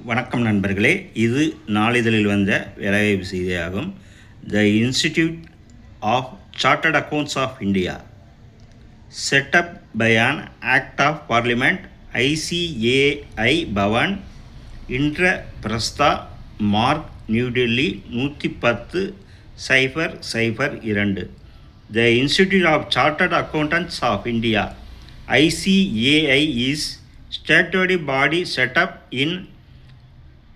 வணக்கம் நண்பர்களே, இது நாளிதழில் வந்த வேலைவாய்ப்பு செய்தியாகும். The institute of chartered accounts of India set up by an act of parliament ICAI Bhawan Indraprastha Marg New Delhi 110-002. The institute of chartered accountants of India ICAI is statutory body set up in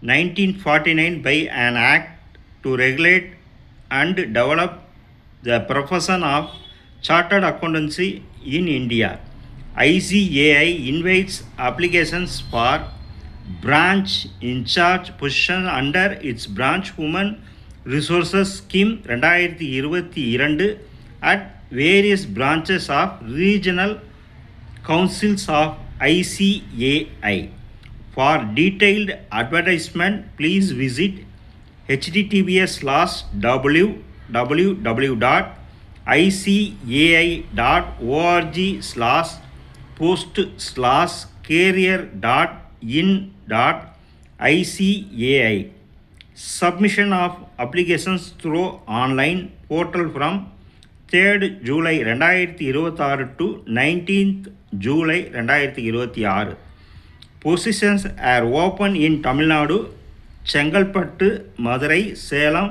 1949 by an act to regulate and develop the profession of chartered accountancy in India. ICAI invites applications for branch in charge position under its branch Human Resources Scheme 2022 at various branches of regional councils of ICAI. For detailed advertisement, please visit https://www.icai.org/post/career.in.icai. Submission of applications through online portal from 3rd July 2026 to 19th July 2026. Positions are open in Tamil Nadu, Chengalpattu, Madurai, Salem,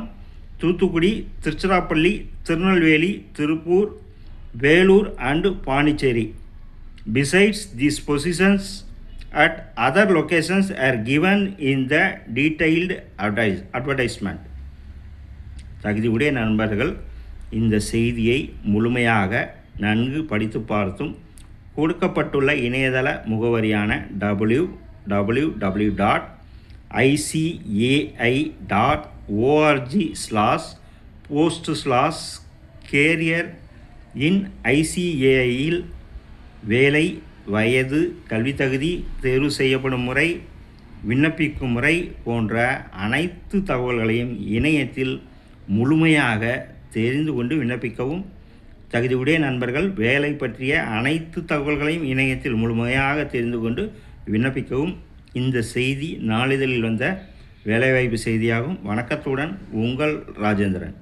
Thuthukudi, Tiruchirappalli, Tirunelveli, Tirupur, Velur and Pondicherry. Besides, these positions at other locations are given in the detailed advertisement. தகுதியுடைய நண்பர்கள் இந்த செய்தியை முழுமையாக நன்கு படித்து பார்த்தும் கொடுக்கப்பட்டுள்ள இணையதள முகவரியான www.icai.org/post/career.in.icai-இல் வேலை, வயது, கல்வித்தகுதி, தேர்வு செய்யப்படும் முறை, விண்ணப்பிக்கும் முறை போன்ற அனைத்து தகவல்களையும் இணையத்தில் முழுமையாக தெரிந்து கொண்டு விண்ணப்பிக்கவும். தகுதியுடைய நண்பர்கள் வேலை பற்றிய அனைத்து தகவல்களையும் இணையத்தில் முழுமையாக தெரிந்து கொண்டு விண்ணப்பிக்கவும். இந்த செய்தி நாளிதழில் வந்த வேலைவாய்ப்பு செய்தியாகும். வணக்கத்துடன் உங்கள் ராஜேந்திரன்.